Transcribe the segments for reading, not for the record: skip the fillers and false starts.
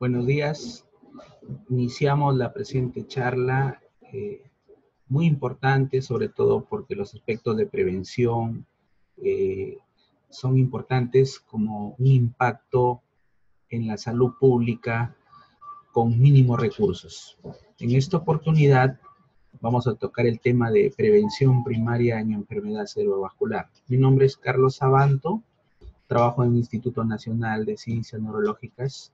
Buenos días. Iniciamos la presente charla muy importante, sobre todo porque los aspectos de prevención son importantes como un impacto en la salud pública con mínimos recursos. En esta oportunidad vamos a tocar el tema de prevención primaria en enfermedad cerebrovascular. Mi nombre es Carlos Sabanto, trabajo en el Instituto Nacional de Ciencias Neurológicas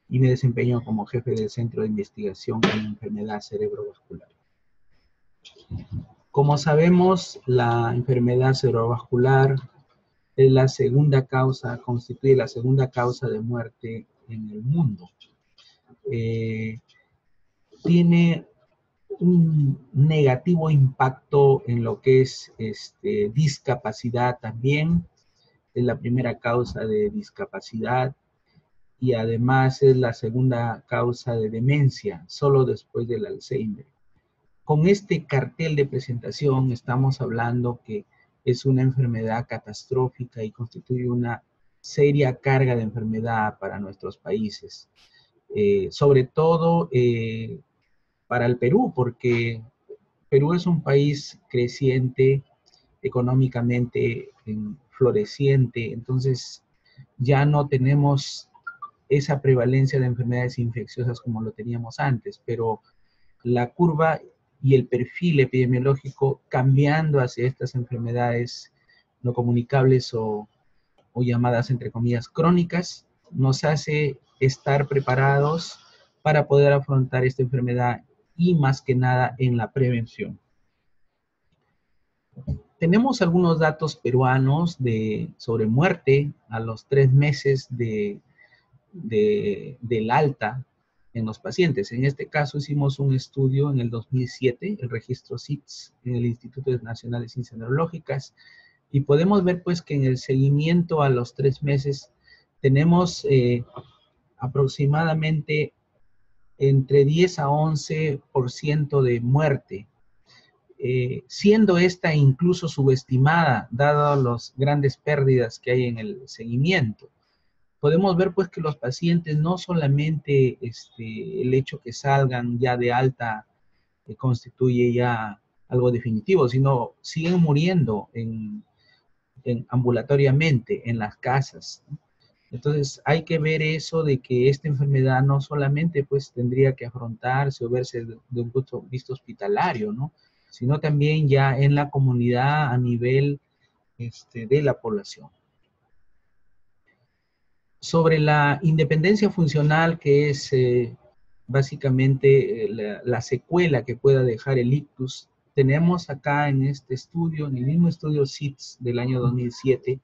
y me desempeño como jefe del Centro de Investigación en Enfermedad Cerebrovascular. Como sabemos, la enfermedad cerebrovascular es la segunda causa, constituye la segunda causa de muerte en el mundo. Tiene un negativo impacto en lo que es discapacidad también. Es la primera causa de discapacidad y además es la segunda causa de demencia, solo después del Alzheimer. Con este cartel de presentación estamos hablando que es una enfermedad catastrófica y constituye una seria carga de enfermedad para nuestros países. Sobre todo para el Perú, porque Perú es un país creciente, económicamente floreciente, entonces ya no tenemos esa prevalencia de enfermedades infecciosas como lo teníamos antes, pero la curva y el perfil epidemiológico cambiando hacia estas enfermedades no comunicables o llamadas entre comillas crónicas, nos hace estar preparados para poder afrontar esta enfermedad y más que nada en la prevención. Tenemos algunos datos peruanos sobre muerte a los 3 meses del alta en los pacientes. En este caso hicimos un estudio en el 2007, el registro CITES en el Instituto Nacional de Ciencias Neurológicas, y podemos ver pues que en el seguimiento a los 3 meses tenemos aproximadamente entre 10 a 11% de muerte, siendo esta incluso subestimada, dado las grandes pérdidas que hay en el seguimiento. Podemos ver pues que los pacientes no solamente el hecho que salgan ya de alta constituye ya algo definitivo, sino siguen muriendo ambulatoriamente en las casas, ¿no? Entonces hay que ver eso de que esta enfermedad no solamente pues tendría que afrontarse o verse de un punto de vista hospitalario, ¿no? Sino también ya en la comunidad a nivel de la población. Sobre la independencia funcional, que es básicamente la secuela que pueda dejar el ictus, tenemos acá en este estudio, en el mismo estudio CITES del año 2007,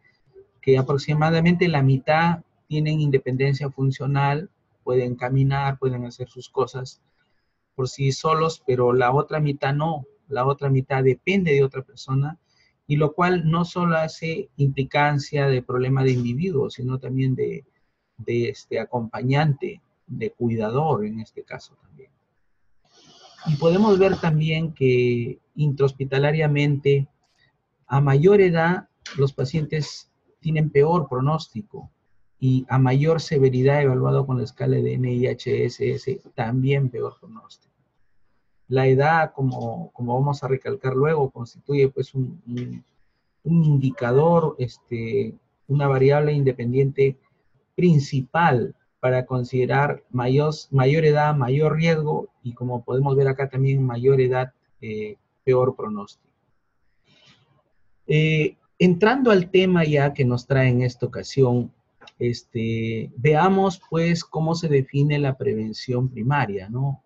que aproximadamente la mitad tienen independencia funcional, pueden caminar, pueden hacer sus cosas por sí solos, pero la otra mitad no, la otra mitad depende de otra persona, y lo cual no solo hace implicancia de problema de individuo, sino también de acompañante, de cuidador en este caso también. Y podemos ver también que intrahospitalariamente, a mayor edad, los pacientes tienen peor pronóstico y a mayor severidad evaluado con la escala de NIHSS, también peor pronóstico. La edad, como vamos a recalcar luego, constituye pues un indicador, una variable independiente principal para considerar mayor edad, mayor riesgo, y como podemos ver acá también mayor edad, peor pronóstico. Entrando al tema ya que nos trae en esta ocasión, veamos pues cómo se define la prevención primaria, ¿no?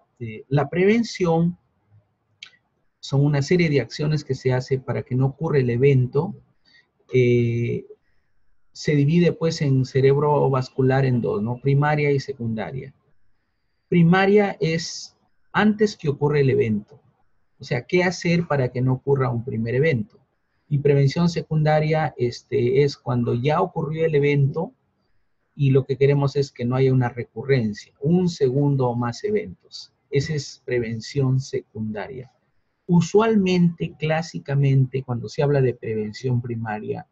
La prevención son una serie de acciones que se hace para que no ocurra el evento. Se divide pues en cerebrovascular en dos, ¿no? Primaria y secundaria. Primaria es antes que ocurra el evento. O sea, ¿qué hacer para que no ocurra un primer evento? Y prevención secundaria es cuando ya ocurrió el evento y lo que queremos es que no haya una recurrencia, un segundo o más eventos. Esa es prevención secundaria. Usualmente, clásicamente, cuando se habla de prevención primaria,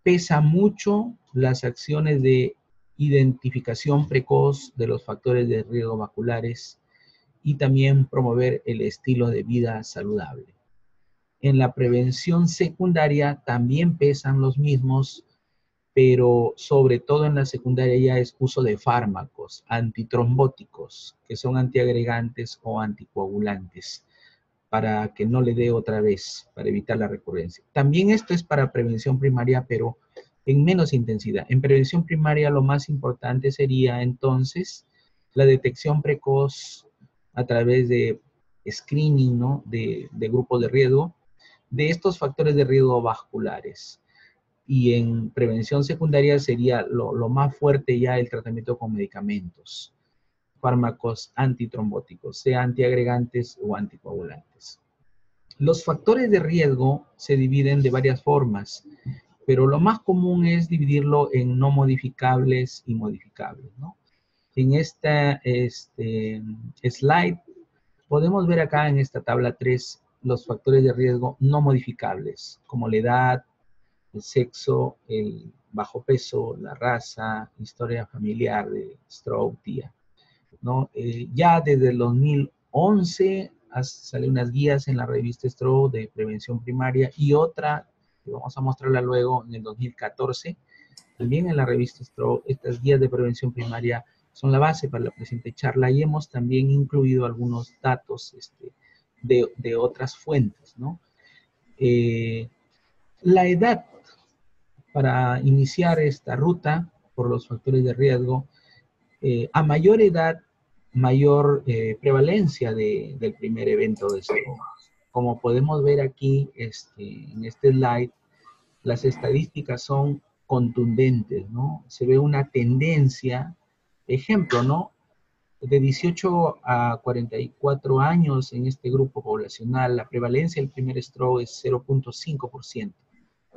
pesa mucho las acciones de identificación precoz de los factores de riesgo vasculares y también promover el estilo de vida saludable. En la prevención secundaria también pesan los mismos, pero sobre todo en la secundaria ya es uso de fármacos antitrombóticos, que son antiagregantes o anticoagulantes, para que no le dé otra vez, para evitar la recurrencia. También esto es para prevención primaria, pero en menos intensidad. En prevención primaria lo más importante sería entonces la detección precoz a través de screening, ¿no? de grupos de riesgo, de estos factores de riesgo vasculares. Y en prevención secundaria sería lo más fuerte ya el tratamiento con medicamentos, fármacos antitrombóticos, sea antiagregantes o anticoagulantes. Los factores de riesgo se dividen de varias formas, pero lo más común es dividirlo en no modificables y modificables, ¿no? En esta slide podemos ver acá en esta tabla 3 los factores de riesgo no modificables, como la edad, el sexo, el bajo peso, la raza, historia familiar de stroke, TIA, ¿no? Ya desde el 2011 salen unas guías en la revista Stroke de prevención primaria y otra, que vamos a mostrarla luego, en el 2014, también en la revista Stroke. Estas guías de prevención primaria son la base para la presente charla y hemos también incluido algunos datos de otras fuentes, ¿no? La edad para iniciar esta ruta por los factores de riesgo, a mayor edad, mayor prevalencia del primer evento de stroke. Como podemos ver aquí en este slide, las estadísticas son contundentes, ¿no? Se ve una tendencia, ejemplo, ¿no? De 18 a 44 años en este grupo poblacional, la prevalencia del primer stroke es 0.5%.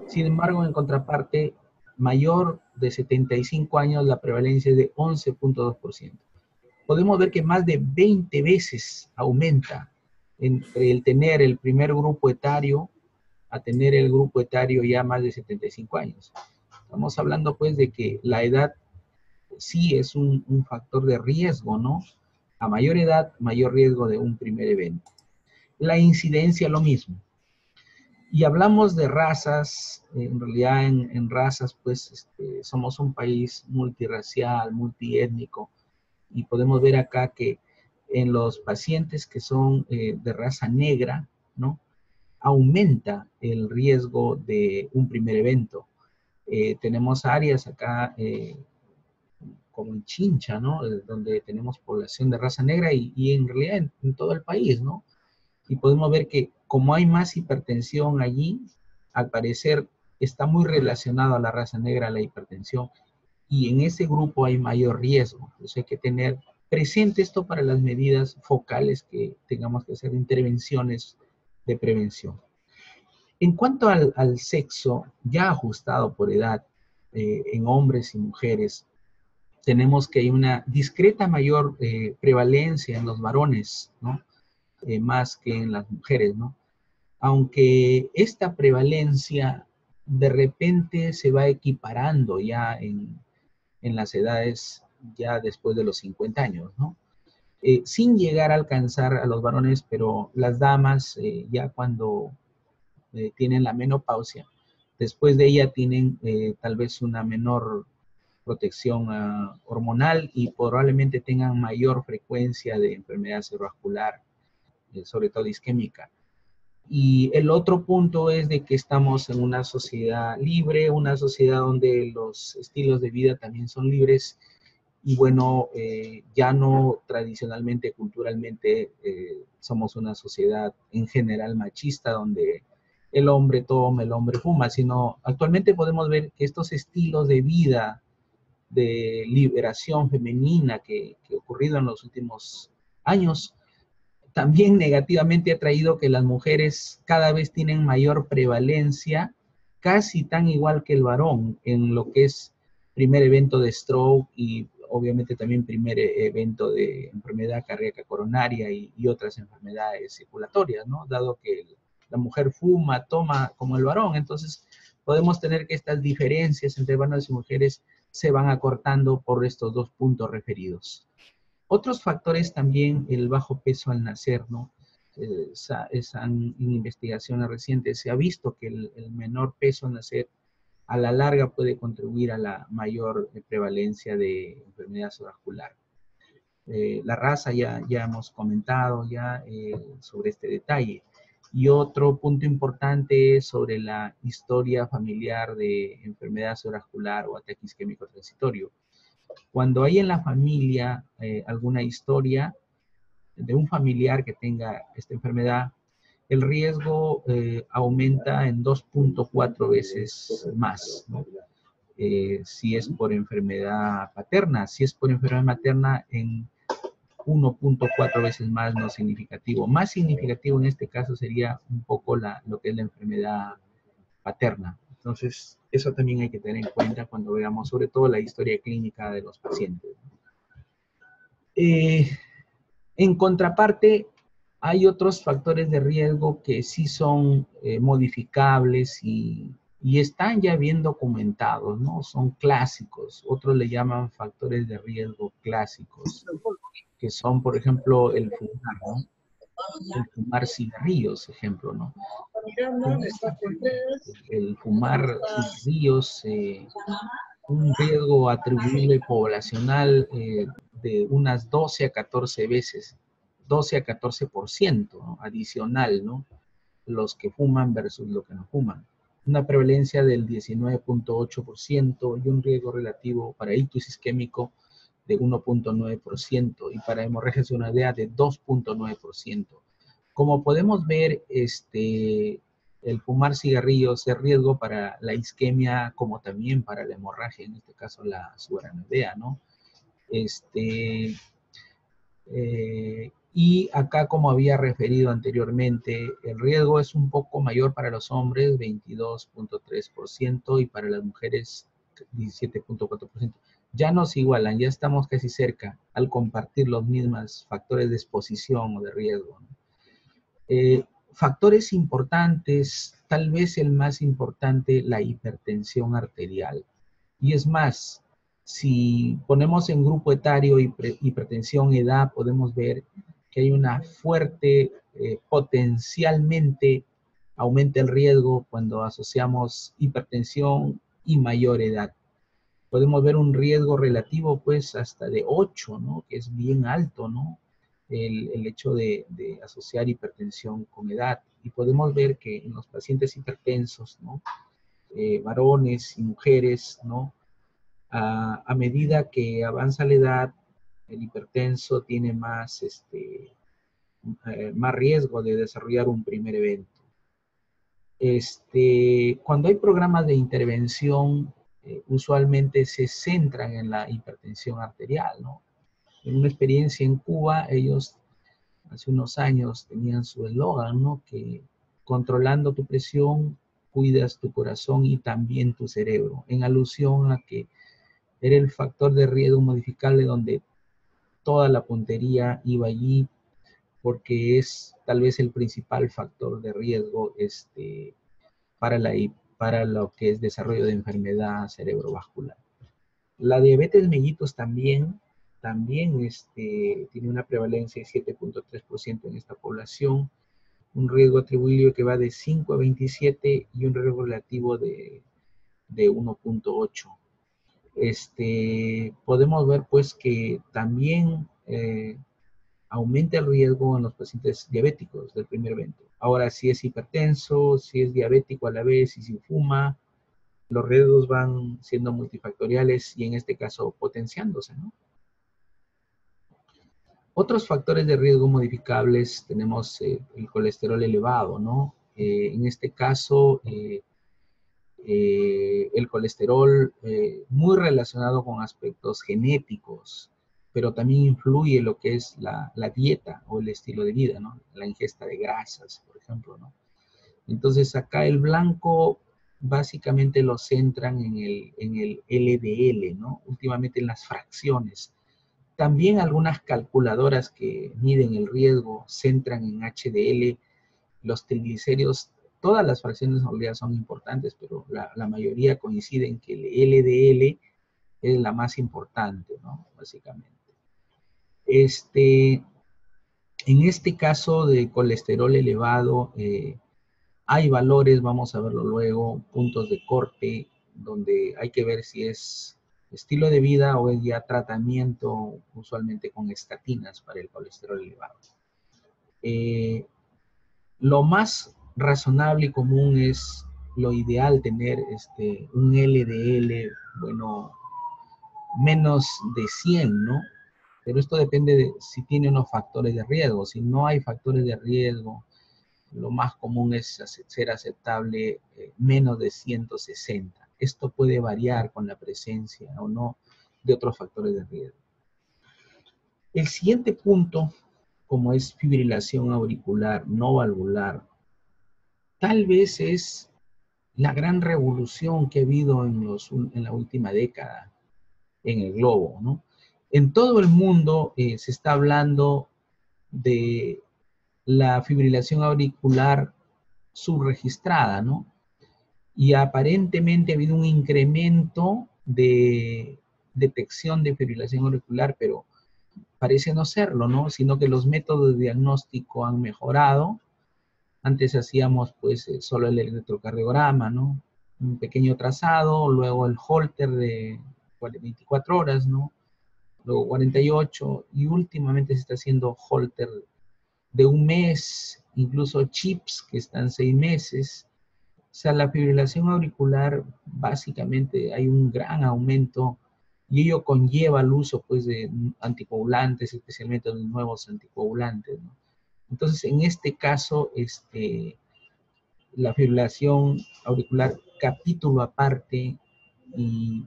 Sin embargo, en contraparte, mayor de 75 años, la prevalencia es de 11.2%. Podemos ver que más de 20 veces aumenta entre el tener el primer grupo etario a tener el grupo etario ya más de 75 años. Estamos hablando pues de que la edad sí es un factor de riesgo, ¿no? A mayor edad, mayor riesgo de un primer evento. La incidencia lo mismo. Y hablamos de razas, en realidad en razas pues somos un país multirracial, multiétnico, y podemos ver acá que en los pacientes que son de raza negra, ¿no? Aumenta el riesgo de un primer evento. Tenemos áreas acá como en Chincha, ¿no? Donde tenemos población de raza negra y en realidad en todo el país, ¿no? Y podemos ver que como hay más hipertensión allí, al parecer está muy relacionado a la raza negra la hipertensión y en ese grupo hay mayor riesgo. Entonces hay que tener presente esto para las medidas focales que tengamos que hacer, intervenciones de prevención. En cuanto al sexo, ya ajustado por edad, en hombres y mujeres, tenemos que hay una discreta mayor prevalencia en los varones, ¿no? Más que en las mujeres, ¿no? Aunque esta prevalencia de repente se va equiparando ya en las edades ya después de los 50 años, ¿no? Sin llegar a alcanzar a los varones, pero las damas ya cuando tienen la menopausia, después de ella tienen tal vez una menor protección hormonal y probablemente tengan mayor frecuencia de enfermedad cerebrovascular, sobre todo isquémica. Y el otro punto es de que estamos en una sociedad libre, una sociedad donde los estilos de vida también son libres y bueno, ya no tradicionalmente, culturalmente, somos una sociedad en general machista donde el hombre toma, el hombre fuma, sino actualmente podemos ver que estos estilos de vida de liberación femenina que ha ocurrido en los últimos años, también negativamente ha traído que las mujeres cada vez tienen mayor prevalencia, casi tan igual que el varón, en lo que es primer evento de stroke y obviamente también primer evento de enfermedad cardíaca coronaria y otras enfermedades circulatorias, ¿no? Dado que la mujer fuma, toma como el varón, entonces podemos tener que estas diferencias entre varones y mujeres se van acortando por estos dos puntos referidos. Otros factores también, el bajo peso al nacer, ¿no? En investigaciones recientes se ha visto que el menor peso al nacer a la larga puede contribuir a la mayor prevalencia de enfermedad cerebrovascular. La raza ya hemos comentado sobre este detalle. Y otro punto importante es sobre la historia familiar de enfermedad cerebrovascular o ataque isquémico transitorio. Cuando hay en la familia alguna historia de un familiar que tenga esta enfermedad, el riesgo aumenta en 2.4 veces más, ¿no? Si es por enfermedad paterna. Si es por enfermedad materna, en 1.4 veces más no significativo. Más significativo en este caso sería un poco lo que es la enfermedad paterna. Entonces, eso también hay que tener en cuenta cuando veamos sobre todo la historia clínica de los pacientes. En contraparte, hay otros factores de riesgo que sí son modificables y están ya bien documentados, ¿no? Son clásicos. Otros le llaman factores de riesgo clásicos, que son, por ejemplo, el fumar, ¿no? El fumar cigarrillos, ejemplo, ¿no? El fumar cigarrillos, un riesgo atribuible poblacional de unas 12 a 14 veces, 12 a 14%, ¿no? Adicional, ¿no? Los que fuman versus los que no fuman. Una prevalencia del 19.8% y un riesgo relativo para ictus isquémico de 1.9% y para hemorragia cerebral de 2.9%. Como podemos ver, el fumar cigarrillos es riesgo para la isquemia como también para la hemorragia, en este caso la subaracnoidea, ¿no? Y acá, como había referido anteriormente, el riesgo es un poco mayor para los hombres, 22.3%, y para las mujeres, 17.4%. Ya nos igualan, ya estamos casi cerca al compartir los mismos factores de exposición o de riesgo, ¿no? Factores importantes, tal vez el más importante, la hipertensión arterial. Y es más, si ponemos en grupo etario hipertensión, edad, podemos ver que hay una fuerte, potencialmente aumenta el riesgo cuando asociamos hipertensión y mayor edad. Podemos ver un riesgo relativo, pues, hasta de 8, ¿no? Que es bien alto, ¿no? El hecho de asociar hipertensión con edad. Y podemos ver que en los pacientes hipertensos, ¿no? Varones y mujeres, ¿no? A medida que avanza la edad, el hipertenso tiene más riesgo de desarrollar un primer evento. Cuando hay programas de intervención, usualmente se centran en la hipertensión arterial, ¿no? En una experiencia en Cuba, ellos hace unos años tenían su eslogan, ¿no? Que controlando tu presión, cuidas tu corazón y también tu cerebro, en alusión a que era el factor de riesgo modificable donde toda la puntería iba allí, porque es tal vez el principal factor de riesgo para lo que es desarrollo de enfermedad cerebrovascular. La diabetes mellitus también tiene una prevalencia de 7.3% en esta población, un riesgo atribuible que va de 5 a 27 y un riesgo relativo de 1.8. Podemos ver pues que también aumenta el riesgo en los pacientes diabéticos del primer evento. Ahora, si es hipertenso, si es diabético a la vez y si fuma, los riesgos van siendo multifactoriales y en este caso potenciándose, ¿no? Otros factores de riesgo modificables tenemos el colesterol elevado, ¿no? En este caso, el colesterol muy relacionado con aspectos genéticos, pero también influye lo que es la dieta o el estilo de vida, ¿no? La ingesta de grasas, por ejemplo, ¿no? Entonces acá el blanco básicamente lo centran en el LDL, ¿no? Últimamente en las fracciones. También algunas calculadoras que miden el riesgo centran en HDL. Los triglicéridos todas las fracciones en realidad son importantes, pero la mayoría coinciden en que el LDL es la más importante, ¿no? Básicamente. En este caso de colesterol elevado, hay valores, vamos a verlo luego, puntos de corte, donde hay que ver si es estilo de vida o es ya tratamiento, usualmente con estatinas para el colesterol elevado. Lo más razonable y común es lo ideal tener un LDL, bueno, menos de 100, ¿no? Pero esto depende de si tiene unos factores de riesgo. Si no hay factores de riesgo, lo más común es ser aceptable menos de 160. Esto puede variar con la presencia o no de otros factores de riesgo. El siguiente punto, como es fibrilación auricular no valvular, tal vez es la gran revolución que ha habido en la última década en el globo, ¿no? En todo el mundo se está hablando de la fibrilación auricular subregistrada, ¿no? Y aparentemente ha habido un incremento de detección de fibrilación auricular, pero parece no serlo, ¿no? Sino que los métodos de diagnóstico han mejorado. Antes hacíamos pues solo el electrocardiograma, ¿no? Un pequeño trazado, luego el Holter de 24 horas, ¿no? Luego 48, y últimamente se está haciendo Holter de un mes, incluso chips que están 6 meses. O sea, la fibrilación auricular, básicamente hay un gran aumento y ello conlleva el uso pues de anticoagulantes, especialmente los nuevos anticoagulantes, ¿no? Entonces, en este caso, la fibrilación auricular, capítulo aparte, y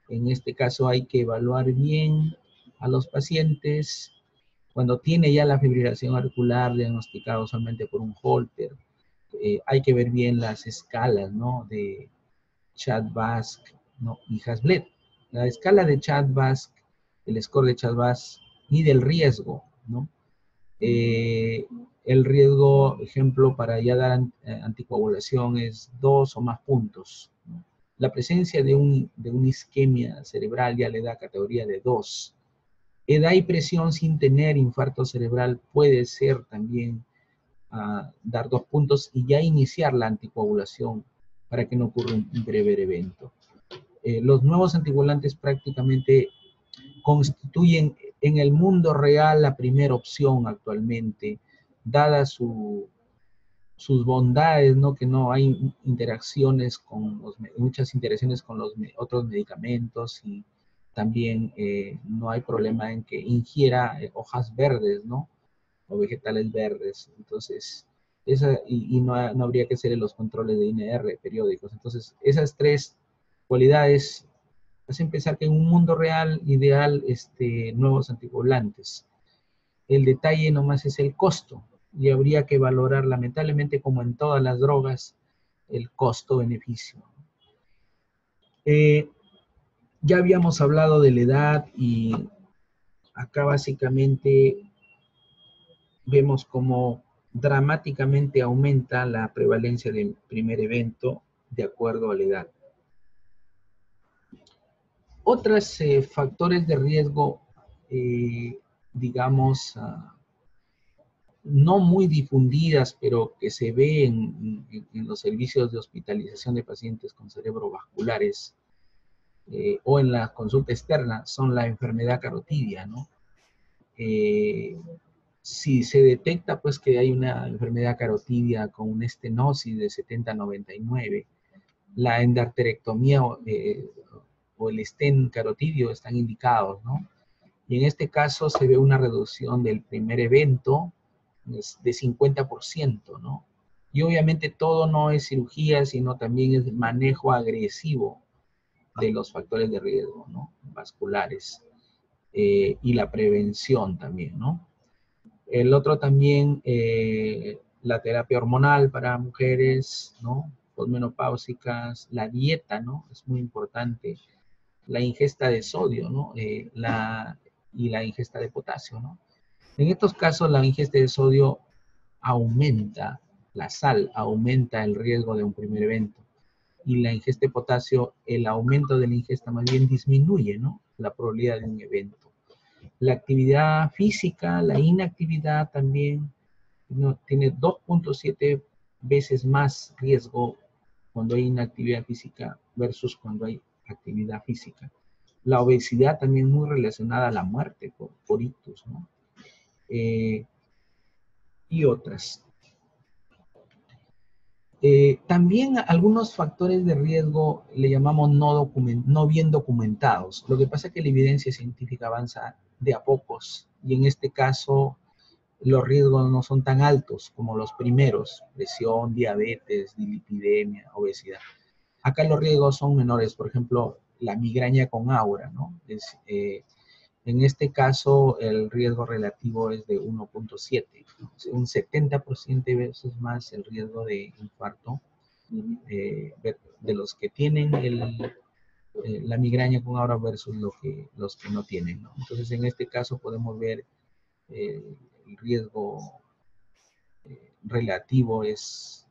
en este caso hay que evaluar bien a los pacientes cuando tiene ya la fibrilación auricular diagnosticada solamente por un Holter. Hay que ver bien las escalas, ¿no? De Chad-Vasc, ¿no? Y Hasbled. La escala de Chad-Vasc, el score de Chad-Vasc, mide el riesgo, ¿no? El riesgo, ejemplo, para ya dar anticoagulación es 2 o más puntos, ¿no? La presencia de una isquemia cerebral ya le da categoría de 2. Edad y presión sin tener infarto cerebral puede ser también dar 2 puntos y ya iniciar la anticoagulación para que no ocurra un breve evento. Los nuevos anticoagulantes prácticamente constituyen en el mundo real la primera opción actualmente, dadas sus bondades, ¿no? Que no hay interacciones muchas interacciones con los otros medicamentos, y también no hay problema en que ingiera hojas verdes, ¿no? O vegetales verdes. Entonces, no habría que hacer los controles de INR periódicos. Entonces, esas 3 cualidades hacen pensar que en un mundo real ideal, nuevos anticoagulantes. El detalle nomás es el costo, y habría que valorar, lamentablemente, como en todas las drogas, el costo-beneficio. Ya habíamos hablado de la edad, y acá básicamente vemos cómo dramáticamente aumenta la prevalencia del primer evento de acuerdo a la edad. Otros factores de riesgo, digamos, no muy difundidas, pero que se ve en los servicios de hospitalización de pacientes con cerebrovasculares o en la consulta externa, son la enfermedad carotidia, ¿no? Si se detecta pues que hay una enfermedad carotidia con una estenosis de 70-99, la endarterectomía o el stent carotidio están indicados, ¿no? Y en este caso se ve una reducción del primer evento de 50%, ¿no? Y obviamente todo no es cirugía, sino también es manejo agresivo de los factores de riesgo, ¿no? Vasculares, y la prevención también, ¿no? El otro también, la terapia hormonal para mujeres, ¿no? Posmenopáusicas, la dieta, ¿no? Es muy importante. La ingesta de sodio, ¿no? Y la ingesta de potasio, ¿no? En estos casos, la ingesta de sodio aumenta la sal aumenta el riesgo de un primer evento. Y la ingesta de potasio, el aumento de la ingesta más bien disminuye, ¿no?, la probabilidad de un evento. La actividad física, la inactividad también, ¿no?, tiene 2.7 veces más riesgo cuando hay inactividad física versus cuando hay actividad física. La obesidad también muy relacionada a la muerte por ictus, ¿no? Y otras. También algunos factores de riesgo le llamamos no bien documentados. Lo que pasa es que la evidencia científica avanza de a pocos y en este caso los riesgos no son tan altos como los primeros: presión, diabetes, dislipidemia, obesidad. Acá los riesgos son menores, por ejemplo, la migraña con aura, ¿no? En este caso, el riesgo relativo es de 1.7, un 70% veces más el riesgo de infarto de los que tienen la migraña con aura versus los que no tienen, ¿no? Entonces, en este caso podemos ver el riesgo relativo es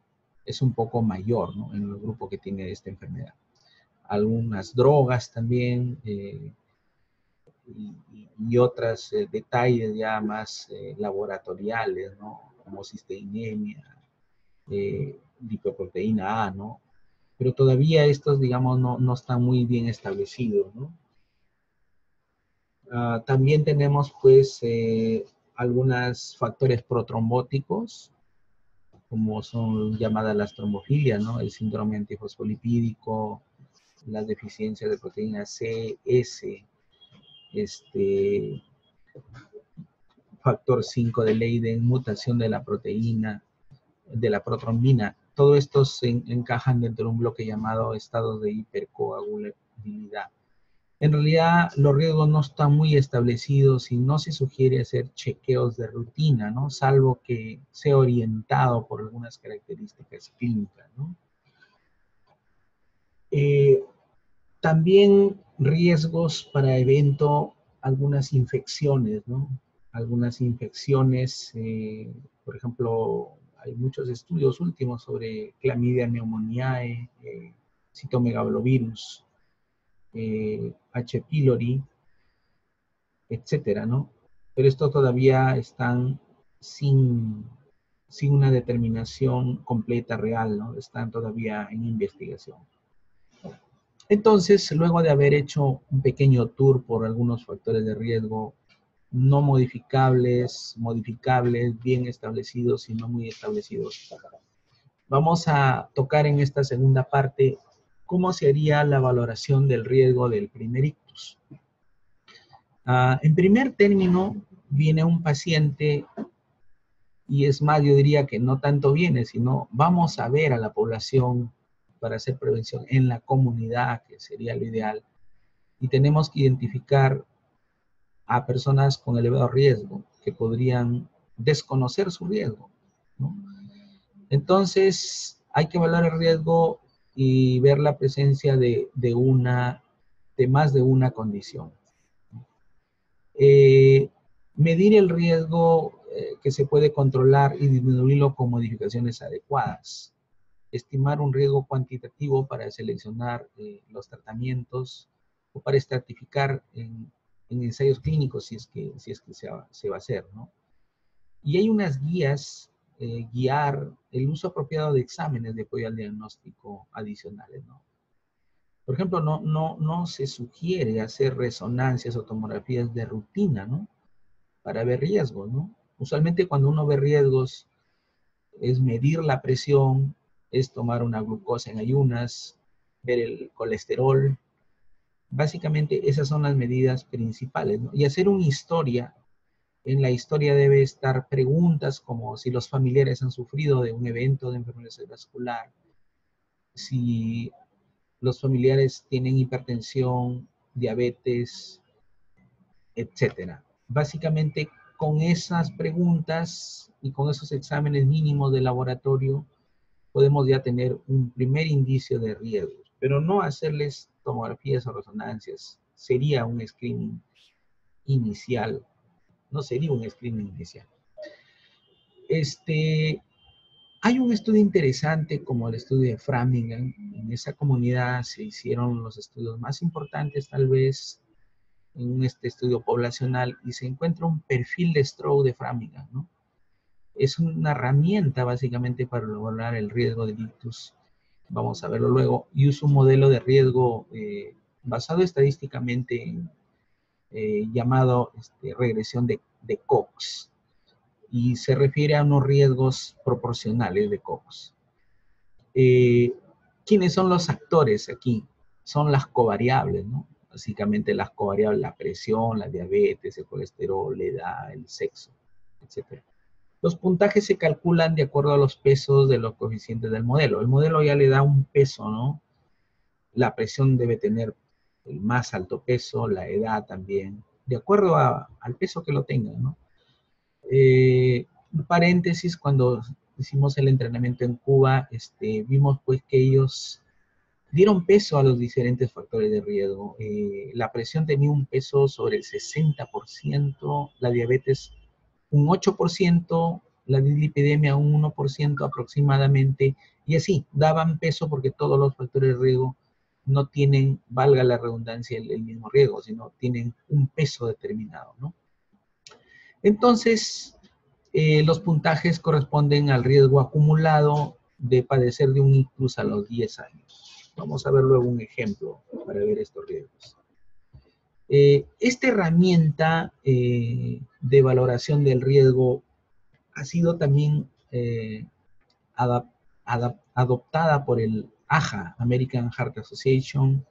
un poco mayor, ¿no?, en el grupo que tiene esta enfermedad. Algunas drogas también, y otros detalles ya más laboratoriales, ¿no?, como cisteinemia, lipoproteína A, ¿no? Pero todavía estos, digamos, no están muy bien establecidos, ¿no? También tenemos, pues, algunos factores protrombóticos, como son llamadas las trombofilias, ¿no?, el síndrome antifosfolipídico, las deficiencias de proteína C, S, factor 5 de Leiden, mutación de la proteína, de la protrombina. Todo esto se encajan dentro de un bloque llamado estados de hipercoagulabilidad. En realidad, los riesgos no están muy establecidos y no se sugiere hacer chequeos de rutina, ¿no?, salvo que sea orientado por algunas características clínicas, ¿no? También riesgos para evento, algunas infecciones, ¿no? Algunas infecciones, por ejemplo, hay muchos estudios últimos sobre Clamidia pneumoniae, citomegalovirus, H. pylori, etcétera, ¿no? Pero estos todavía están sin una determinación completa, real, ¿no? Están todavía en investigación. Entonces, luego de haber hecho un pequeño tour por algunos factores de riesgo no modificables, modificables, bien establecidos y no muy establecidos, vamos a tocar en esta segunda parte cómo sería la valoración del riesgo del primer ictus. En primer término, viene un paciente, y es más, yo diría que no tanto viene, sino vamos a ver a la población para hacer prevención en la comunidad, que sería lo ideal, y tenemos que identificar a personas con elevado riesgo, que podrían desconocer su riesgo, ¿no? Entonces, hay que evaluar el riesgo y ver la presencia de más de una condición. Medir el riesgo que se puede controlar y disminuirlo con modificaciones adecuadas. Estimar un riesgo cuantitativo para seleccionar los tratamientos o para estratificar en ensayos clínicos si es que se va a hacer, ¿no? Y hay unas guías, guiar el uso apropiado de exámenes de apoyo al diagnóstico adicionales, ¿no? Por ejemplo, no se sugiere hacer resonancias o tomografías de rutina, ¿no?, para ver riesgos, ¿no? Usualmente cuando uno ve riesgos es medir la presión, es tomar una glucosa en ayunas, ver el colesterol. Básicamente esas son las medidas principales, ¿no? Y hacer una historia. En la historia debe estar preguntas como si los familiares han sufrido de un evento de enfermedad cerebrovascular, si los familiares tienen hipertensión, diabetes, etcétera. Básicamente, con esas preguntas y con esos exámenes mínimos de laboratorio, podemos ya tener un primer indicio de riesgos, pero no hacerles tomografías o resonancias. Sería un screening inicial, no sería un screening inicial. Hay un estudio interesante como el estudio de Framingham. En esa comunidad se hicieron los estudios más importantes tal vez en este estudio poblacional y se encuentra un perfil de Stroke de Framingham, ¿no? Es una herramienta básicamente para lograr el riesgo de ictus. Vamos a verlo luego. Y usa un modelo de riesgo basado estadísticamente en llamado regresión de Cox. Y se refiere a unos riesgos proporcionales de Cox. ¿Quiénes son los actores aquí? Son las covariables, ¿no? Básicamente las covariables, la presión, la diabetes, el colesterol, la edad, el sexo, etc. Los puntajes se calculan de acuerdo a los pesos de los coeficientes del modelo. El modelo ya le da un peso, ¿no? La presión debe tener el más alto peso, la edad también, de acuerdo al peso que lo tenga, ¿no? Un paréntesis, cuando hicimos el entrenamiento en Cuba, vimos pues que ellos dieron peso a los diferentes factores de riesgo. La presión tenía un peso sobre el 60%, la diabetes un 8%, la dislipidemia un 1% aproximadamente, y así, daban peso porque todos los factores de riesgo no tienen, valga la redundancia, el mismo riesgo, sino tienen un peso determinado, ¿no? Entonces, los puntajes corresponden al riesgo acumulado de padecer de un ictus a los 10 años. Vamos a ver luego un ejemplo para ver estos riesgos. Esta herramienta de valoración del riesgo ha sido también adoptada por el AHA, American Heart Association,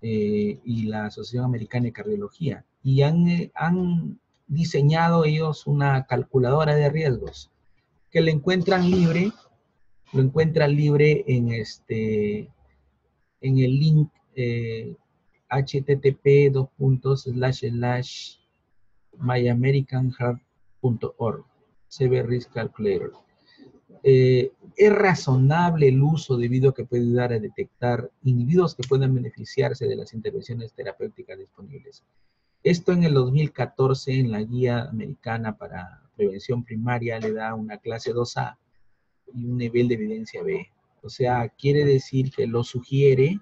y la Asociación Americana de Cardiología. Y han diseñado ellos una calculadora de riesgos que lo encuentran libre en el link http://myamericanheart.org, CV Risk Calculator. Es razonable el uso debido a que puede ayudar a detectar individuos que puedan beneficiarse de las intervenciones terapéuticas disponibles. Esto en el 2014 en la guía americana para prevención primaria le da una clase 2A y un nivel de evidencia B. O sea, quiere decir que lo sugiere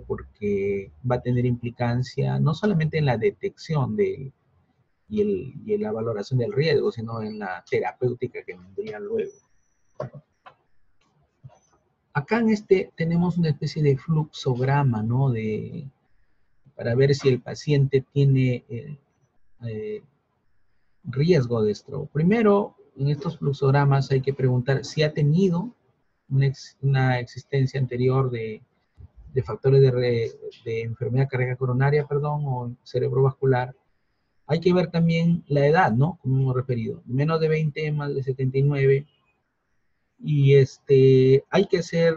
porque va a tener implicancia no solamente en la detección y en la valoración del riesgo, sino en la terapéutica que vendría luego. Acá en tenemos una especie de fluxograma, ¿no? Para ver si el paciente tiene riesgo de stroke. Primero, en estos fluxogramas hay que preguntar si ha tenido una existencia anterior de factores de enfermedad cardíaca coronaria, perdón, o cerebrovascular. Hay que ver también la edad, ¿no? Como hemos referido, menos de 20, más de 79. Y hay que hacer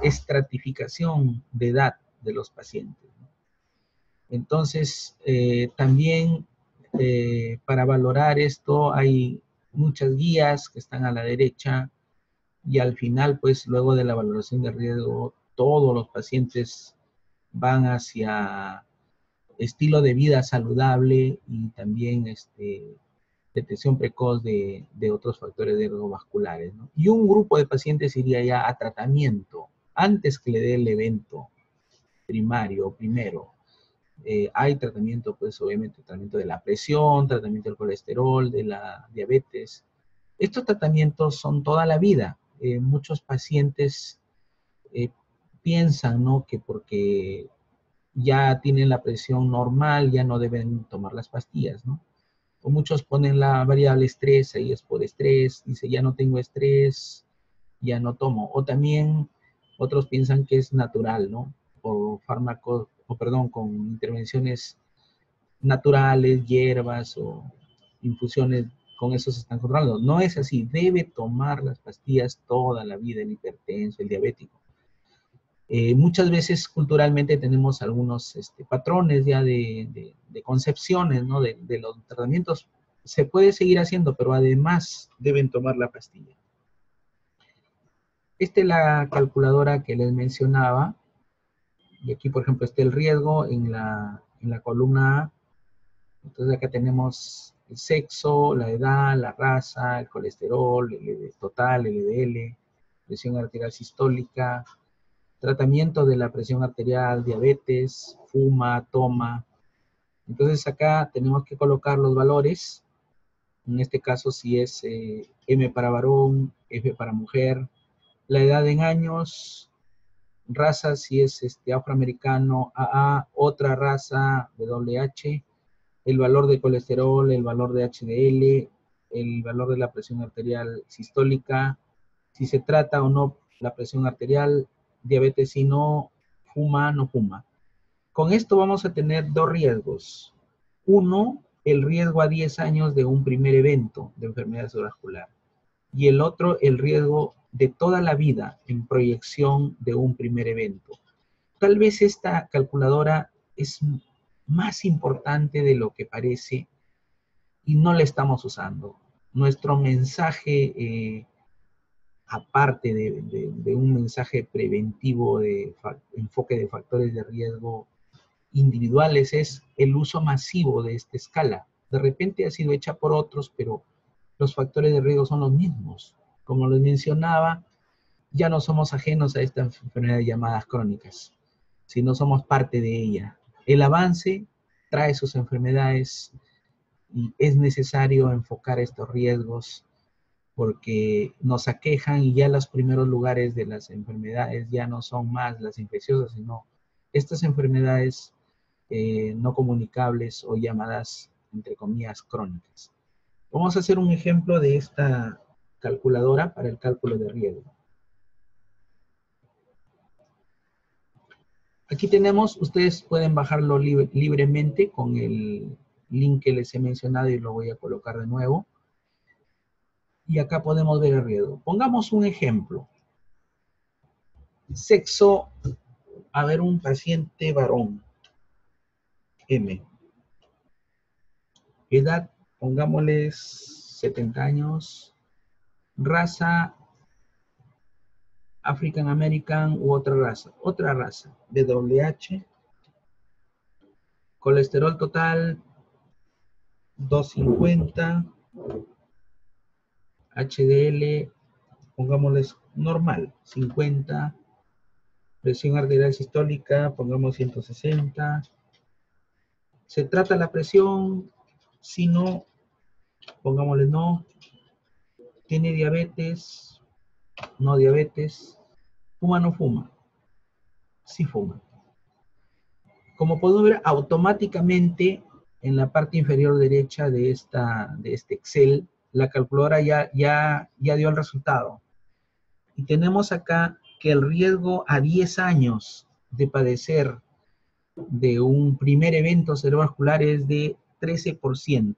estratificación de edad de los pacientes, ¿no? Entonces, también para valorar esto hay muchas guías que están a la derecha y al final, pues luego de la valoración de riesgo, todos los pacientes van hacia estilo de vida saludable y también detección precoz de otros factores de riesgo vasculares, ¿no? Y un grupo de pacientes iría ya a tratamiento antes que le dé el evento primario o primero. Hay tratamiento, pues obviamente, tratamiento de la presión, tratamiento del colesterol, de la diabetes. Estos tratamientos son toda la vida. Muchos pacientes piensan, ¿no?, que porque ya tienen la presión normal, ya no deben tomar las pastillas, ¿no? O muchos ponen la variable estrés, ahí es por estrés, dice ya no tengo estrés, ya no tomo. O también otros piensan que es natural, ¿no? O fármacos, o perdón, con intervenciones naturales, hierbas o infusiones, con eso se están controlando. No es así, debe tomar las pastillas toda la vida, el hipertenso, el diabético. Muchas veces culturalmente tenemos algunos patrones ya de concepciones, ¿no? De los tratamientos. Se puede seguir haciendo, pero además deben tomar la pastilla. Esta es la calculadora que les mencionaba. Y aquí, por ejemplo, está el riesgo en la columna A. Entonces acá tenemos el sexo, la edad, la raza, el colesterol, el total, el LDL, presión arterial sistólica, tratamiento de la presión arterial, diabetes, fuma, toma. Entonces acá tenemos que colocar los valores. En este caso si es M para varón, F para mujer, la edad en años, raza si es afroamericano, AA, otra raza, WH, el valor de colesterol, el valor de HDL, el valor de la presión arterial sistólica, si se trata o no la presión arterial, diabetes si no, fuma, no fuma. Con esto vamos a tener dos riesgos. Uno, el riesgo a 10 años de un primer evento de enfermedad cerebrovascular. Y el otro, el riesgo de toda la vida en proyección de un primer evento. Tal vez esta calculadora es más importante de lo que parece y no la estamos usando. Nuestro mensaje, aparte de un mensaje preventivo de enfoque de factores de riesgo individuales, es el uso masivo de esta escala. De repente ha sido hecha por otros, pero los factores de riesgo son los mismos. Como les mencionaba, ya no somos ajenos a estas enfermedades llamadas crónicas, sino somos parte de ella. El avance trae sus enfermedades y es necesario enfocar estos riesgos porque nos aquejan y ya los primeros lugares de las enfermedades ya no son más las infecciosas, sino estas enfermedades no comunicables o llamadas, entre comillas, crónicas. Vamos a hacer un ejemplo de esta calculadora para el cálculo de riesgo. Aquí tenemos, ustedes pueden bajarlo libremente con el link que les he mencionado y lo voy a colocar de nuevo. Y acá podemos ver el riesgo. Pongamos un ejemplo. Sexo, a ver, un paciente varón, M. Edad, pongámosles 70 años. Raza, African American u otra raza, WH. Colesterol total, 250. HDL, pongámosles normal, 50. Presión arterial sistólica, pongamos 160. Se trata la presión, si no, pongámosle no. Tiene diabetes, no diabetes. Fuma, no fuma. Sí fuma. Como podemos ver, automáticamente en la parte inferior derecha de este Excel, la calculadora ya dio el resultado. Y tenemos acá que el riesgo a 10 años de padecer de un primer evento cerebrovascular es de 13%.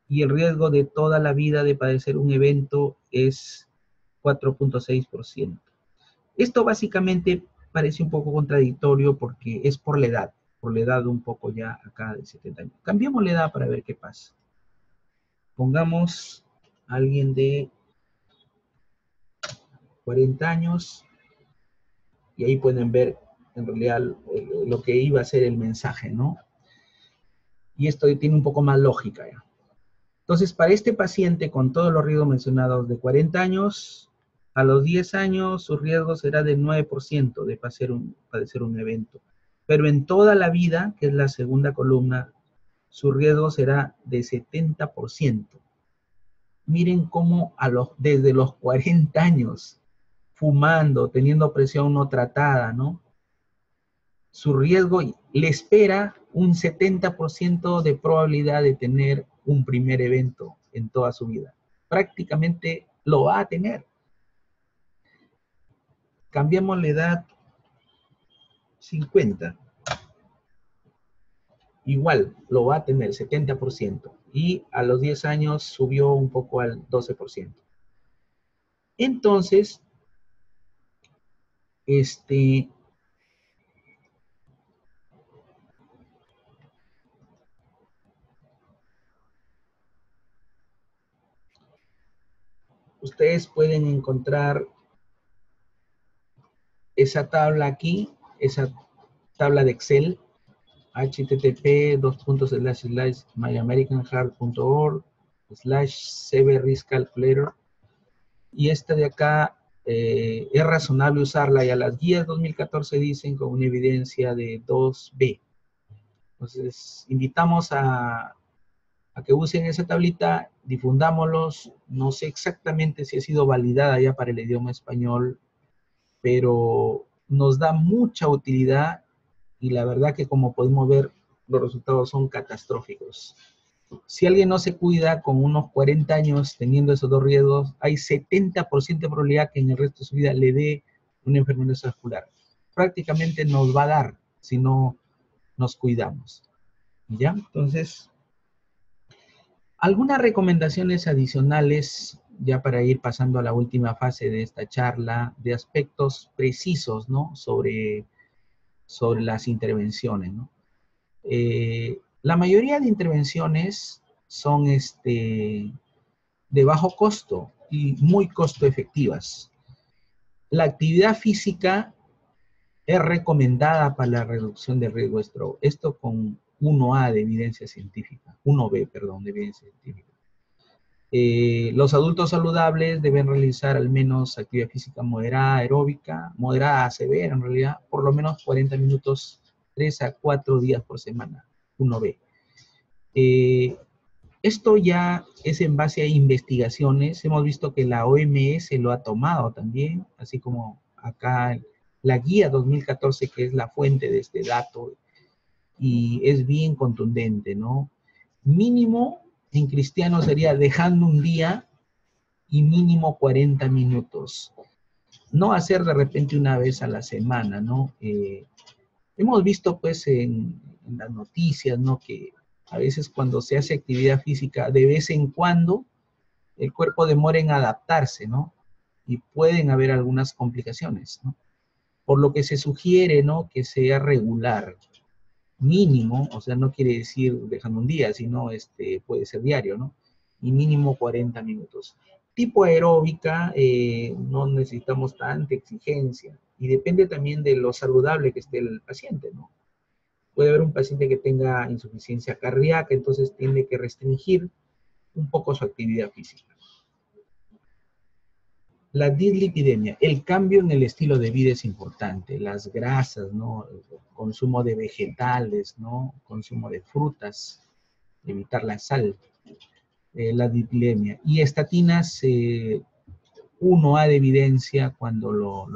Y el riesgo de toda la vida de padecer un evento es 4.6%. Esto básicamente parece un poco contradictorio porque es por la edad un poco ya acá de 70 años. Cambiemos la edad para ver qué pasa. Pongamos a alguien de 40 años y ahí pueden ver en realidad lo que iba a ser el mensaje, ¿no? Y esto tiene un poco más lógica ya. Entonces, para este paciente con todos los riesgos mencionados de 40 años, a los 10 años su riesgo será del 9% de padecer un evento. Pero en toda la vida, que es la segunda columna, su riesgo será de 70%. Miren cómo desde los 40 años, fumando, teniendo presión no tratada, ¿no? Su riesgo le espera un 70% de probabilidad de tener un primer evento en toda su vida. Prácticamente lo va a tener. Cambiamos la edad 50. Igual, lo va a tener 70%. Y a los 10 años subió un poco al 12%. Entonces, ustedes pueden encontrar esa tabla aquí, esa tabla de Excel, http://myamericanheart.org/CV-risk-calculator. Y esta de acá es razonable usarla, y a las guías 2014 dicen con una evidencia de 2B. Entonces, invitamos a que usen esa tablita, difundámoslos. No sé exactamente si ha sido validada ya para el idioma español, pero nos da mucha utilidad, y la verdad que, como podemos ver, los resultados son catastróficos. Si alguien no se cuida con unos 40 años teniendo esos dos riesgos, hay 70% de probabilidad que en el resto de su vida le dé una enfermedad vascular. Prácticamente nos va a dar si no nos cuidamos. ¿Ya? Entonces, algunas recomendaciones adicionales, ya para ir pasando a la última fase de esta charla, de aspectos precisos, ¿no? sobre las intervenciones, ¿no? La mayoría de intervenciones son de bajo costo y muy costo efectivas. La actividad física es recomendada para la reducción del riesgo de stroke. Esto con 1A de evidencia científica, 1B, perdón, de evidencia científica. Los adultos saludables deben realizar al menos actividad física moderada, aeróbica, moderada a severa en realidad, por lo menos 40 minutos, 3 a 4 días por semana, 1B. Esto ya es en base a investigaciones. Hemos visto que la OMS lo ha tomado también, así como acá la guía 2014, que es la fuente de este dato, y es bien contundente, ¿no? Mínimo en cristiano sería dejando un día y mínimo 40 minutos. No hacer de repente una vez a la semana, ¿no? Hemos visto pues en las noticias, ¿no? Que a veces cuando se hace actividad física, de vez en cuando, el cuerpo demora en adaptarse, ¿no? Y pueden haber algunas complicaciones, ¿no? Por lo que se sugiere, ¿no? Que sea regular, mínimo, o sea, no quiere decir dejando un día, sino puede ser diario, ¿no? Y mínimo 40 minutos. Tipo aeróbica, no necesitamos tanta exigencia, y depende también de lo saludable que esté el paciente, ¿no? Puede haber un paciente que tenga insuficiencia cardíaca, entonces tiene que restringir un poco su actividad física. La dislipidemia, el cambio en el estilo de vida es importante. Las grasas, ¿no? El consumo de vegetales, ¿no? Consumo de frutas, evitar la sal. La dislipidemia. Y estatinas, 1A de evidencia cuando lo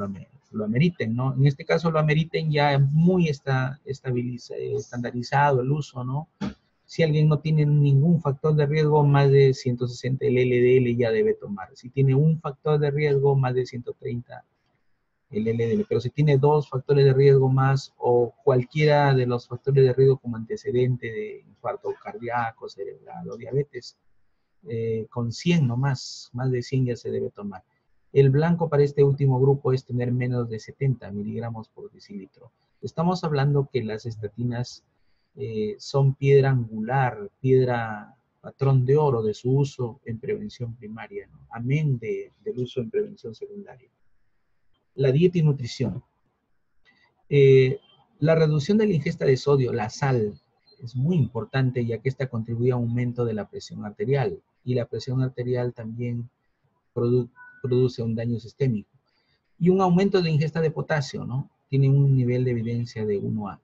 ameriten, ¿no? En este caso lo ameriten ya muy estandarizado el uso, ¿no? Si alguien no tiene ningún factor de riesgo, más de 160 el LDL ya debe tomar. Si tiene un factor de riesgo, más de 130 el LDL. Pero si tiene dos factores de riesgo más, o cualquiera de los factores de riesgo como antecedente de infarto cardíaco, cerebral o diabetes, con 100 nomás, más de 100 ya se debe tomar. El blanco para este último grupo es tener menos de 70 miligramos por decilitro. Estamos hablando que las estatinas son piedra angular, patrón de oro de su uso en prevención primaria, ¿no? Amén del uso en prevención secundaria. La dieta y nutrición. La reducción de la ingesta de sodio, la sal, es muy importante, ya que esta contribuye a un aumento de la presión arterial, y la presión arterial también produce un daño sistémico. Y un aumento de la ingesta de potasio, ¿no? Tiene un nivel de evidencia de 1A.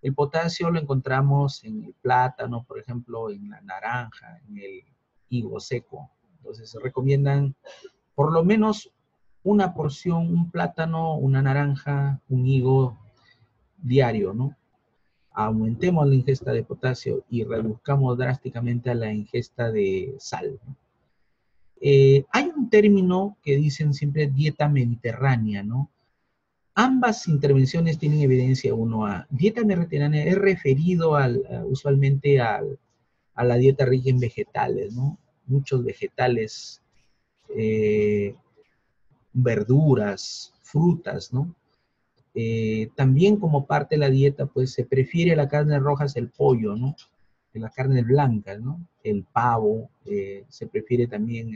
El potasio lo encontramos en el plátano, por ejemplo, en la naranja, en el higo seco. Entonces se recomiendan por lo menos una porción, un plátano, una naranja, un higo diario, ¿no? Aumentemos la ingesta de potasio y reduzcamos drásticamente a la ingesta de sal, ¿no? Hay un término que dicen siempre dieta mediterránea, ¿no? Ambas intervenciones tienen evidencia 1A. Dieta mediterránea es referido usualmente a la dieta rica en vegetales, ¿no? Muchos vegetales, verduras, frutas, ¿no? También como parte de la dieta, pues se prefiere la carne roja, el pollo, ¿no? La carne blanca, ¿no? El pavo, se prefiere también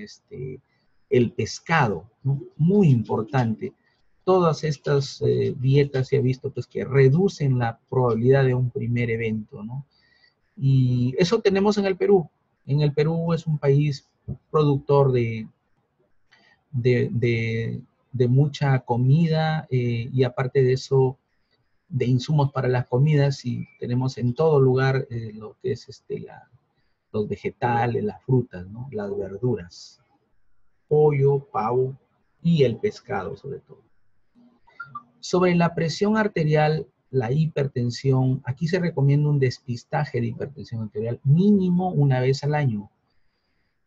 el pescado, ¿no? Muy importante. todas estas dietas se ha visto pues que reducen la probabilidad de un primer evento, ¿no? Y eso tenemos en el Perú. En el Perú es un país productor de, de, de mucha comida y aparte de eso, de insumos para las comidas, y tenemos en todo lugar lo que es los vegetales, las frutas, ¿no? Las verduras, pollo, pavo y el pescado sobre todo. Sobre la presión arterial, la hipertensión, aquí se recomienda un despistaje de hipertensión arterial mínimo una vez al año.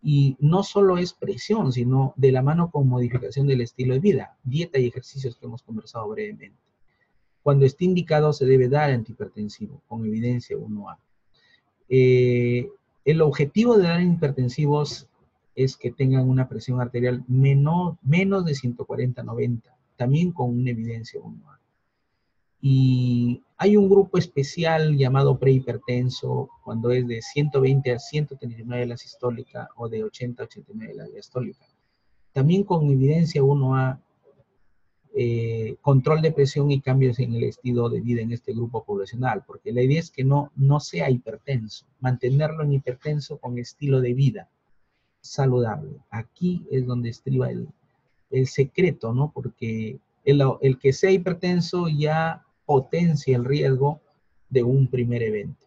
Y no solo es presión, sino de la mano con modificación del estilo de vida, dieta y ejercicios que hemos conversado brevemente. Cuando esté indicado se debe dar antihipertensivo, con evidencia 1A. El objetivo de dar hipertensivos es que tengan una presión arterial menos de 140/90, también con una evidencia 1A. Y hay un grupo especial llamado prehipertenso, cuando es de 120 a 139 la sistólica o de 80 a 89 la diastólica. También con evidencia 1A, control de presión y cambios en el estilo de vida en este grupo poblacional, porque la idea es que no sea hipertenso, mantenerlo en hipertenso con estilo de vida saludable. Aquí es donde estriba el secreto, ¿no? Porque el que sea hipertenso ya potencia el riesgo de un primer evento.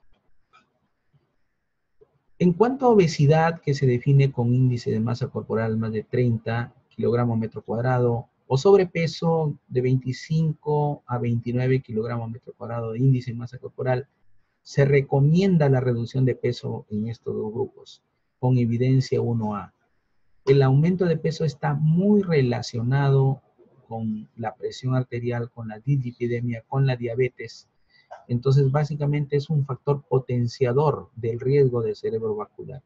En cuanto a obesidad, que se define con índice de masa corporal más de 30 kilogramos metro cuadrado, o sobrepeso de 25 a 29 kilogramos metro cuadrado de índice de masa corporal, se recomienda la reducción de peso en estos dos grupos, con evidencia 1A. El aumento de peso está muy relacionado con la presión arterial, con la dislipidemia, con la diabetes. Entonces, básicamente es un factor potenciador del riesgo de cerebrovascular.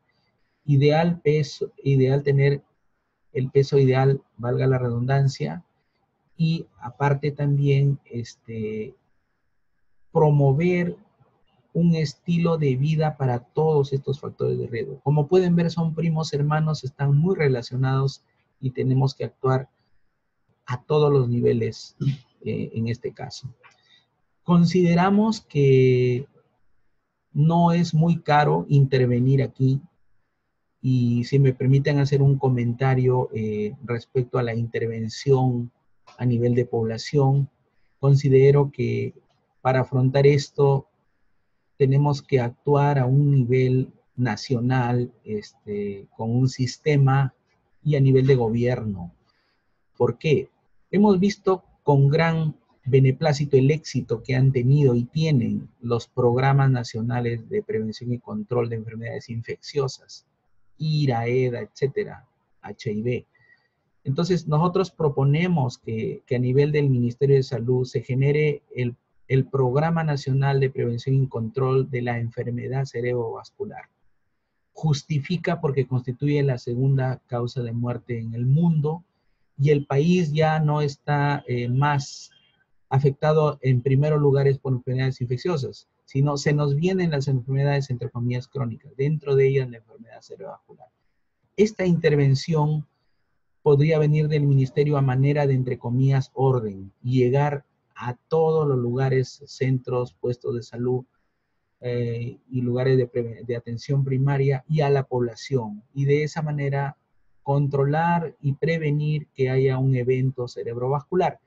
Ideal tener el peso ideal, valga la redundancia, y aparte también promover un estilo de vida para todos estos factores de riesgo. Como pueden ver, son primos hermanos, están muy relacionados y tenemos que actuar a todos los niveles en este caso. Consideramos que no es muy caro intervenir aquí, y si me permiten hacer un comentario respecto a la intervención a nivel de población, considero que para afrontar esto tenemos que actuar a un nivel nacional, con un sistema y a nivel de gobierno. ¿Por qué? Hemos visto con gran beneplácito el éxito que han tenido y tienen los programas nacionales de prevención y control de enfermedades infecciosas, IRA, EDA, etcétera, HIV. Entonces, nosotros proponemos que a nivel del Ministerio de Salud se genere el Programa Nacional de Prevención y Control de la Enfermedad Cerebrovascular. Justifica porque constituye la segunda causa de muerte en el mundo y el país ya no está más afectado en primeros lugares por enfermedades infecciosas, sino se nos vienen las enfermedades, entre comillas, crónicas, dentro de ellas la enfermedad cerebrovascular. Esta intervención podría venir del ministerio a manera de, entre comillas, orden, y llegar a todos los lugares, centros, puestos de salud y lugares de atención primaria y a la población. Y de esa manera controlar y prevenir que haya un evento cerebrovascular.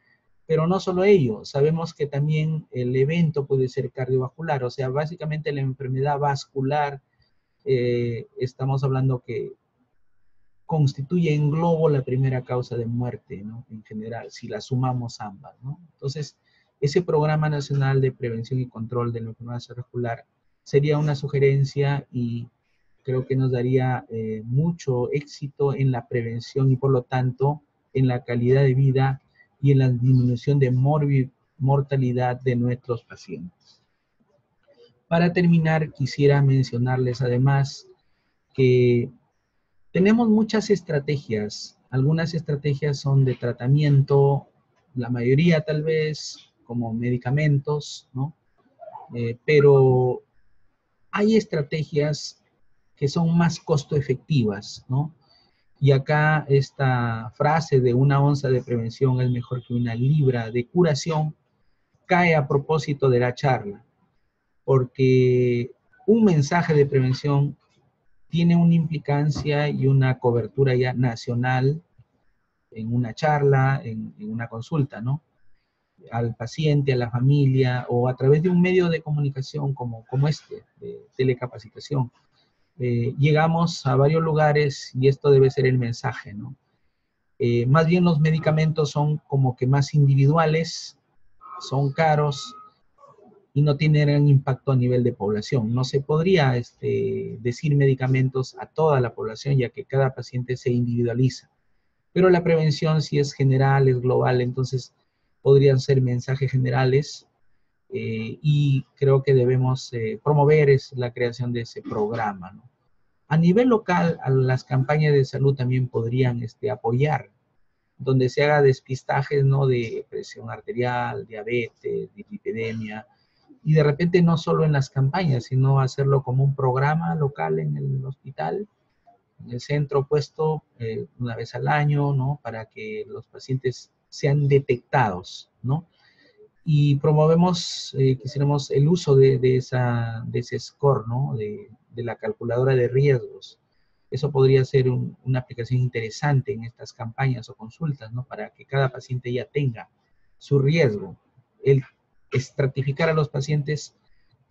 Pero no solo ello, sabemos que también el evento puede ser cardiovascular, o sea, básicamente la enfermedad vascular, estamos hablando que constituye en globo la primera causa de muerte, ¿no? En general, si la sumamos ambas, ¿no? Entonces, ese Programa Nacional de Prevención y Control de la Enfermedad Cerebrovascular sería una sugerencia y creo que nos daría mucho éxito en la prevención y por lo tanto en la calidad de vida y en la disminución de mortalidad de nuestros pacientes. Para terminar, quisiera mencionarles además que tenemos muchas estrategias. Algunas estrategias son de tratamiento, la mayoría tal vez como medicamentos, ¿no? Pero hay estrategias que son más costo efectivas, ¿no? Y acá esta frase de 1 onza de prevención es mejor que 1 libra de curación cae a propósito de la charla, porque un mensaje de prevención tiene una implicancia y una cobertura ya nacional en una charla, en una consulta, ¿no? Al paciente, a la familia, o a través de un medio de comunicación como este, de telecapacitación. Llegamos a varios lugares y esto debe ser el mensaje, ¿no? Más bien los medicamentos son como que más individuales, son caros y no tienen gran impacto a nivel de población. No se podría decir medicamentos a toda la población, ya que cada paciente se individualiza. Pero la prevención sí es general, es global, entonces podrían ser mensajes generales y creo que debemos promover la creación de ese programa, ¿no? A nivel local, a las campañas de salud también podrían apoyar, donde se haga despistajes, ¿no? De presión arterial, diabetes, dislipidemia, y de repente no solo en las campañas, sino hacerlo como un programa local en el hospital, en el centro puesto 1 vez al año, ¿no? Para que los pacientes sean detectados, ¿no? Y promovemos, quisiéramos el uso de ese score, ¿no? De la calculadora de riesgos. Eso podría ser una aplicación interesante en estas campañas o consultas, ¿no? Para que cada paciente ya tenga su riesgo. El estratificar a los pacientes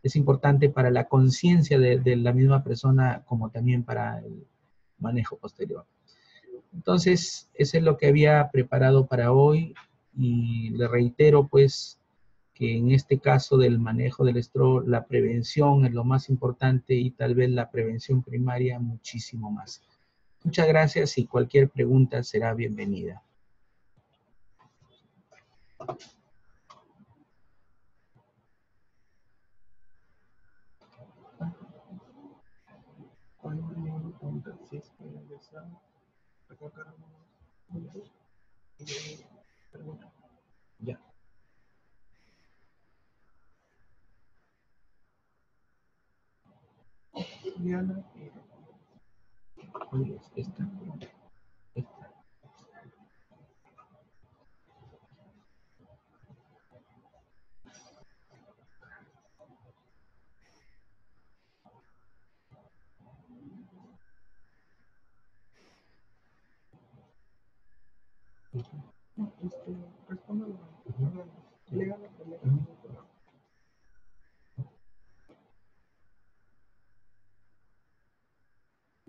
es importante para la conciencia de la misma persona, como también para el manejo posterior. Entonces, eso es lo que había preparado para hoy y le reitero, pues, que en este caso del manejo del estrés, la prevención es lo más importante y tal vez la prevención primaria muchísimo más. Muchas gracias y cualquier pregunta será bienvenida. Ya. Diana, esta.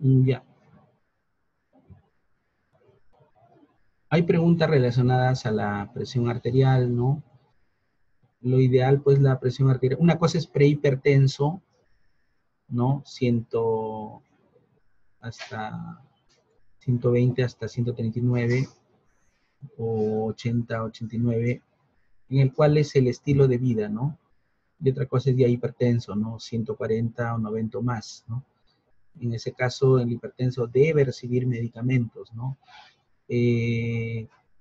Ya. Hay preguntas relacionadas a la presión arterial, ¿no? Lo ideal, pues, la presión arterial. Una cosa es prehipertenso, ¿no? Hasta 120 hasta 139 o 80, 89, en el cual es el estilo de vida, ¿no? Y otra cosa es ya hipertenso, ¿no? 140 o 90 o más, ¿no? En ese caso, el hipertenso debe recibir medicamentos, ¿no?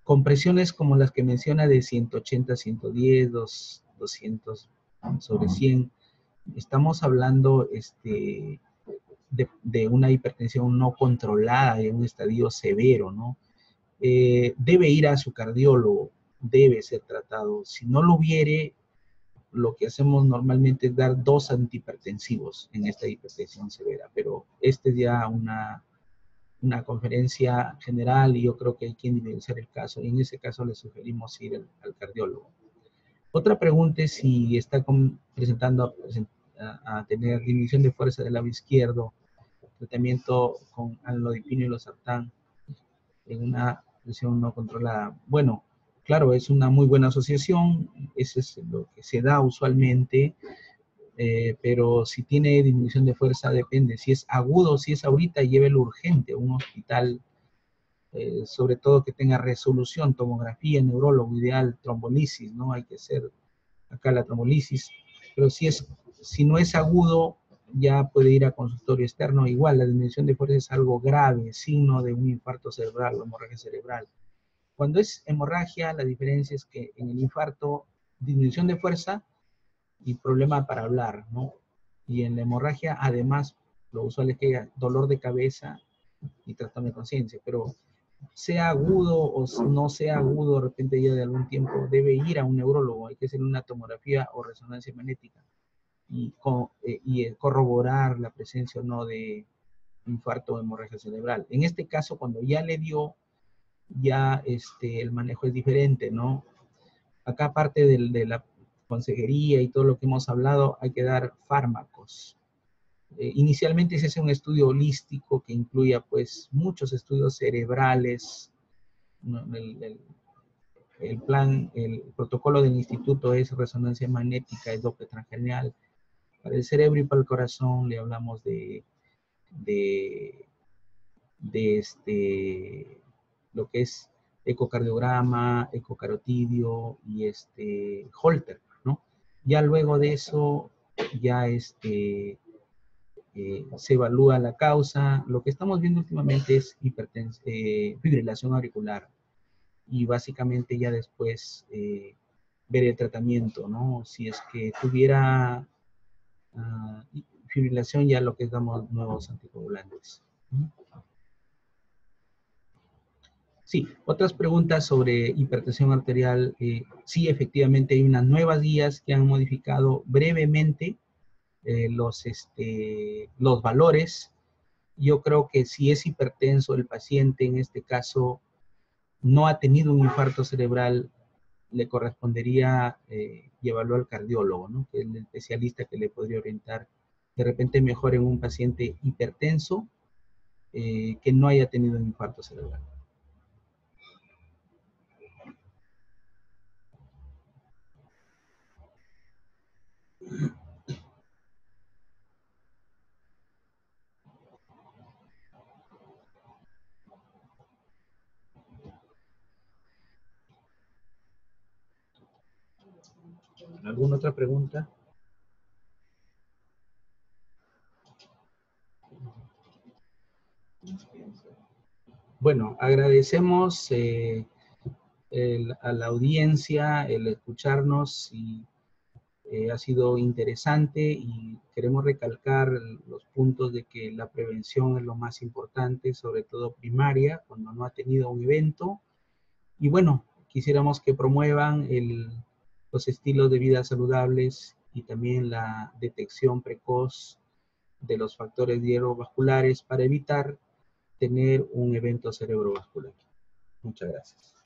Con presiones como las que menciona de 180, 110, 200 sobre 100, estamos hablando de una hipertensión no controlada, de un estadio severo, ¿no? Debe ir a su cardiólogo, debe ser tratado. Si no lo hubiere, lo que hacemos normalmente es dar 2 antihipertensivos en esta hipertensión severa, pero esta es ya una conferencia general y yo creo que hay que individualizar el caso, y en ese caso le sugerimos ir al cardiólogo. Otra pregunta es si está presentando a tener disminución de fuerza del lado izquierdo, tratamiento con amlodipino y losartán en una presión no controlada. Bueno, claro, es una muy buena asociación, eso es lo que se da usualmente, pero si tiene disminución de fuerza depende, si es agudo, si es ahorita, llévelo urgente a un hospital, sobre todo que tenga resolución, tomografía, neurólogo, ideal, trombolisis, ¿no? Hay que hacer acá la trombolisis, pero si no es agudo, ya puede ir a consultorio externo. Igual, la disminución de fuerza es algo grave, signo de un infarto cerebral o hemorragia cerebral. Cuando es hemorragia, la diferencia es que en el infarto, disminución de fuerza y problema para hablar, ¿no? Y en la hemorragia, además, lo usual es que haya dolor de cabeza y trastorno de conciencia, pero sea agudo o no sea agudo, de repente ya de algún tiempo debe ir a un neurólogo, hay que hacer una tomografía o resonancia magnética y corroborar la presencia o no de infarto o hemorragia cerebral. En este caso, cuando ya le dio, ya el manejo es diferente, ¿no? Acá, aparte de la consejería y todo lo que hemos hablado, hay que dar fármacos. Inicialmente se hace un estudio holístico que incluya, pues, muchos estudios cerebrales. ¿No? El protocolo del instituto es resonancia magnética, es Doppler transcranial. Para el cerebro y para el corazón le hablamos de lo que es ecocardiograma, ecocarotidio y Holter, ¿no? Ya luego de eso, ya se evalúa la causa. Lo que estamos viendo últimamente es fibrilación auricular. Y básicamente ya después ver el tratamiento, ¿no? Si es que tuviera fibrilación, ya lo que damos nuevos anticoagulantes. Sí, otras preguntas sobre hipertensión arterial. Sí, efectivamente hay unas nuevas guías que han modificado brevemente los valores. Yo creo que si es hipertenso el paciente, en este caso, no ha tenido un infarto cerebral, le correspondería llevarlo al cardiólogo, ¿no? Que es el especialista que le podría orientar de repente mejor en un paciente hipertenso que no haya tenido un infarto cerebral. ¿Alguna otra pregunta? Bueno, agradecemos a la audiencia el escucharnos y ha sido interesante y queremos recalcar los puntos de que la prevención es lo más importante, sobre todo primaria, cuando no ha tenido un evento. Y bueno, quisiéramos que promuevan los estilos de vida saludables y también la detección precoz de los factores vasculares para evitar tener un evento cerebrovascular. Muchas gracias.